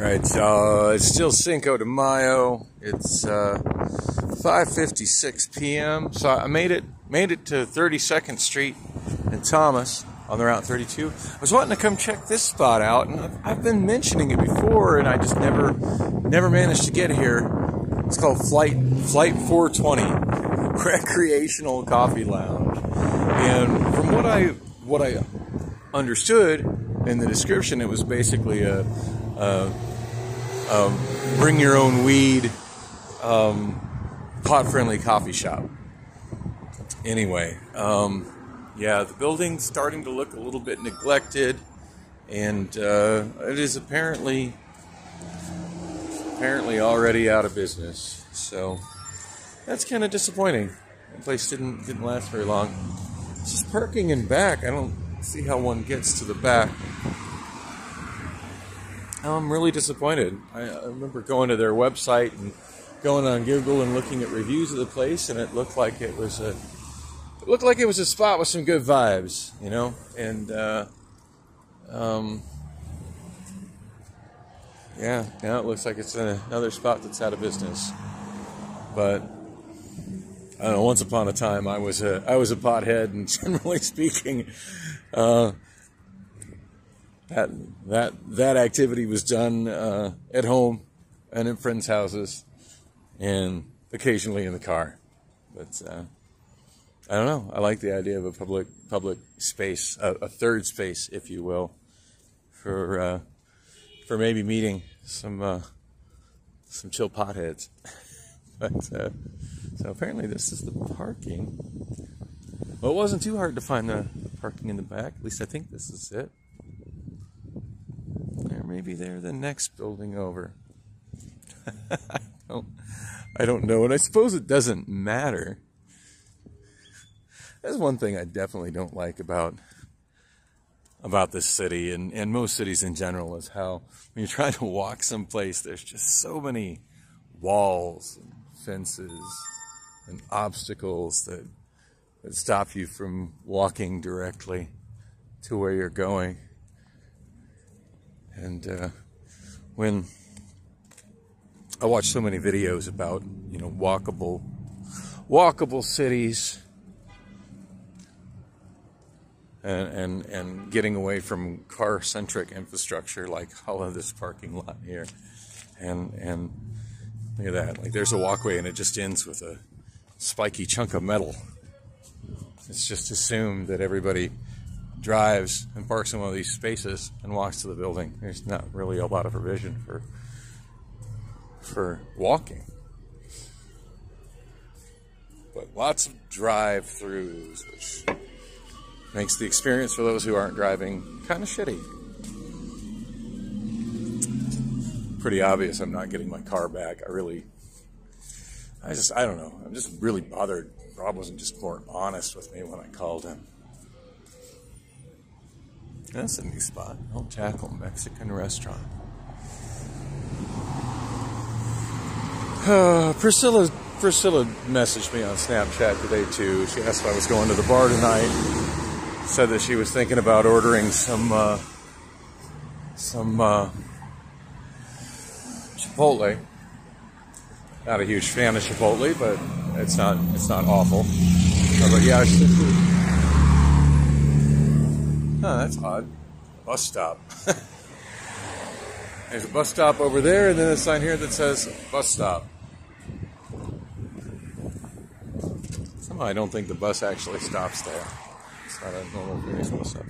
Alright, so it's still Cinco de Mayo. It's 5:56 p.m. So I made it to 32nd Street in Thomas on the Route 32. I was wanting to come check this spot out, and I've been mentioning it before, and I just never managed to get here. It's called Flight 420 Recreational Coffee Lounge, and from what I understood in the description, it was basically a bring your own weed, pot-friendly coffee shop. Anyway, yeah, the building's starting to look a little bit neglected, and it is apparently already out of business. So that's kind of disappointing. The place didn't last very long. It's just parking in back. I don't see how one gets to the back. I'm really disappointed. I remember going to their website and going on Google and looking at reviews of the place, and it looked like it was a spot with some good vibes, you know. And yeah, now it looks like it's another spot that's out of business. But I don't know. Once upon a time, I was a pothead, and generally speaking, that activity was done at home and in friends' houses, and occasionally in the car. But I don't know. I like the idea of a public space, a third space, if you will, for maybe meeting some chill potheads. But so apparently this is the parking. Well, it wasn't too hard to find the parking in the back. At least I think this is it. Or maybe they're the next building over. I don't know, and I suppose it doesn't matter. That's one thing I definitely don't like about this city, and most cities in general, is how when you're trying to walk someplace, there's just so many walls and fences and obstacles that stop you from walking directly to where you're going. And when I watch so many videos about, you know, walkable cities, and getting away from car-centric infrastructure like all of this parking lot here, and look at that, like there's a walkway and it just ends with a spiky chunk of metal. It's just assumed that everybody drives and parks in one of these spaces and walks to the building. There's not really a lot of provision for walking, but lots of drive-throughs, which makes the experience for those who aren't driving kind of shitty. Pretty obvious I'm not getting my car back. I don't know. I'm just really bothered Rob wasn't just more honest with me when I called him. That's a new spot. El Jackal Mexican restaurant. Priscilla messaged me on Snapchat today too. She asked if I was going to the bar tonight. Said that she was thinking about ordering some Chipotle. Not a huge fan of Chipotle, but it's not awful. But yeah, I should. Huh, that's odd. Bus stop. There's a bus stop over there, and then a sign here that says bus stop. Somehow I don't think the bus actually stops there. It's not a normal place bus stop. I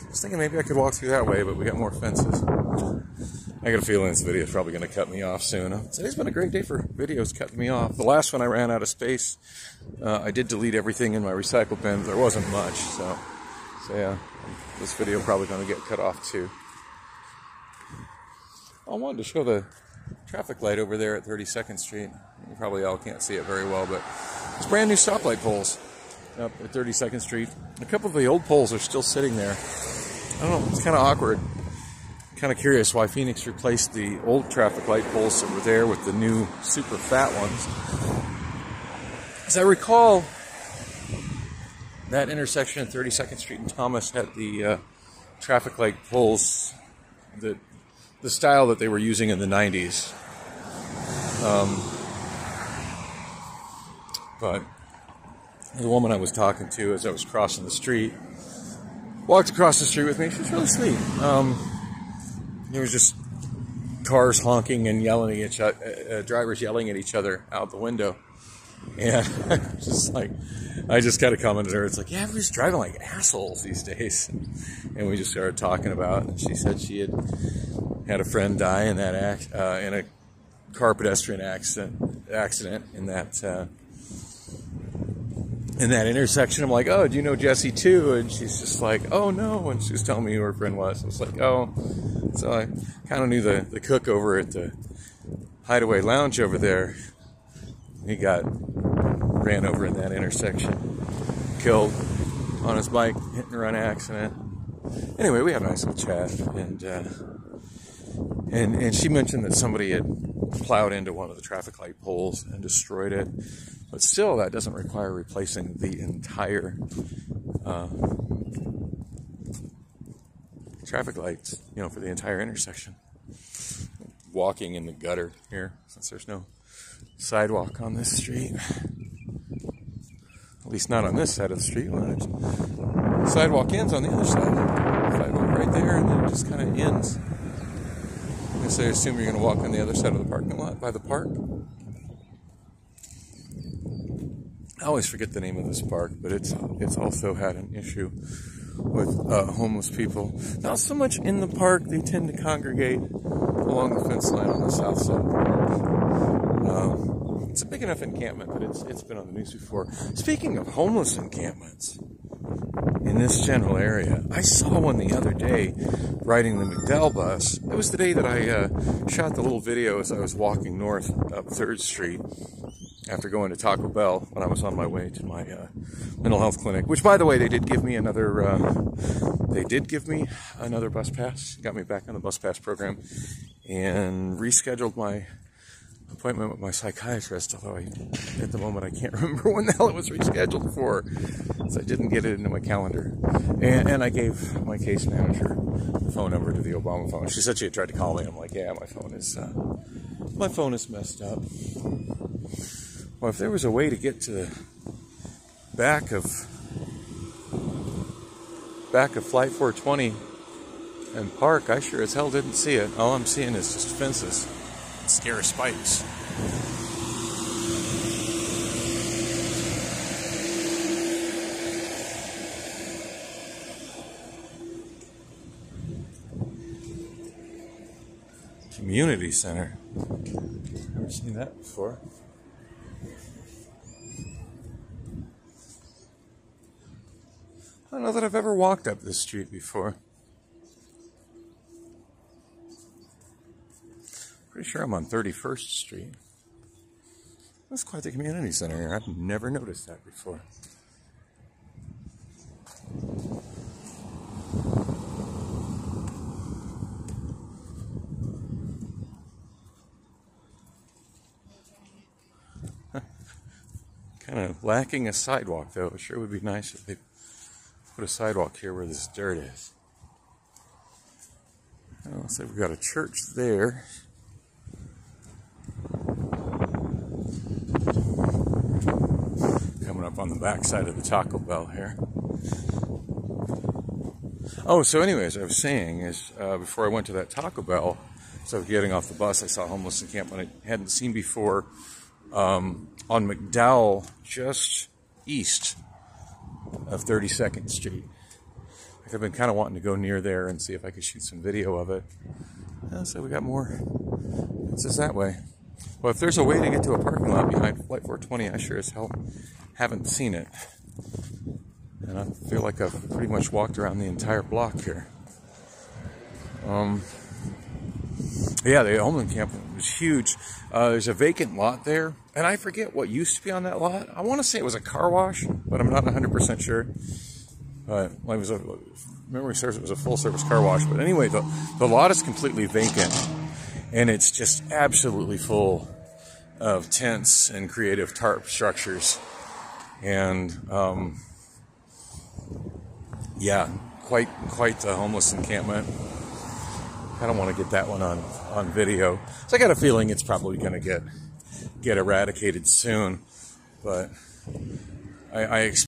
was thinking maybe I could walk through that way, but we got more fences. I got a feeling this video is probably going to cut me off soon. Today's been a great day for videos cutting me off. The last one I ran out of space. I did delete everything in my recycle bin, but there wasn't much, so yeah. This video probably going to get cut off too. I wanted to show the traffic light over there at 32nd Street. You probably all can't see it very well, but it's brand new stoplight poles up at 32nd Street. A couple of the old poles are still sitting there. I don't know, it's kind of awkward. Kind of curious why Phoenix replaced the old traffic light poles that were there with the new super fat ones. As I recall, that intersection at 32nd Street and Thomas had the traffic light poles that the style that they were using in the 90s. But the woman I was talking to as I was crossing the street walked across the street with me. She was really sweet. There was just cars honking and yelling at each other, drivers yelling at each other out the window. And just like, I just kind of commented to her, it's like, yeah, everybody's driving like assholes these days. And we just started talking about it. And she said she had a friend die in that in a car pedestrian accident in that intersection. I'm like, oh, do you know Jesse too? And she's just like, oh no. And she was telling me who her friend was. I was like, oh. So I kind of knew the cook over at the Hideaway Lounge over there. He ran over in that intersection, killed on his bike, hit and run accident. Anyway, we had a nice little chat, and she mentioned that somebody had plowed into one of the traffic light poles and destroyed it. But still, that doesn't require replacing the entire traffic lights, for the entire intersection. Walking in the gutter here, since there's no sidewalk on this street. At least not on this side of the street. Sidewalk ends on the other side. Sidewalk right there, and then it just kind of ends. I guess I assume you're going to walk on the other side of the parking lot by the park. I always forget the name of this park, but it's also had an issue with homeless people. Not so much in the park. They tend to congregate along the fence line on the south side of the park. It's a big enough encampment, but it's been on the news before. Speaking of homeless encampments in this general area, I saw one the other day riding the McDowell bus. It was the day that I shot the little video as I was walking north up 3rd Street after going to Taco Bell when I was on my way to my mental health clinic. Which, by the way, they did give me another bus pass. Got me back on the bus pass program and rescheduled my appointment with my psychiatrist, although at the moment I can't remember when the hell it was rescheduled for, so I didn't get it into my calendar. And I gave my case manager the phone number to the Obamaphone. She said she had tried to call me. I'm like, yeah, my phone is messed up. Well, if there was a way to get to the back of Flight 420 and park, I sure as hell didn't see it. All I'm seeing is just fences. Scare spikes. Community center. Never seen that before. I don't know that I've ever walked up this street before. Pretty sure I'm on 31st Street. That's quite the community center here. I've never noticed that before. Kind of lacking a sidewalk, though. It sure would be nice if they put a sidewalk here where this dirt is. Looks like we've got a church there. Coming up on the back side of the Taco Bell here. Oh, so anyways, I was saying is before I went to that Taco Bell, so getting off the bus, I saw a homeless encampment I hadn't seen before on McDowell, just east of 32nd Street. I've been kind of wanting to go near there and see if I could shoot some video of it. So we got more. This is that way. Well, if there's a way to get to a parking lot behind Flight 420, I sure as hell haven't seen it. And I feel like I've pretty much walked around the entire block here. Yeah, the homeless encampment was huge. There's a vacant lot there, and I forget what used to be on that lot. I want to say it was a car wash, but I'm not 100% sure. Memory serves, it was a full-service car wash. But anyway, the lot is completely vacant, and it's just absolutely full of tents and creative tarp structures. And yeah, quite the homeless encampment. I don't want to get that one on video. So I got a feeling it's probably going to get eradicated soon. But I expect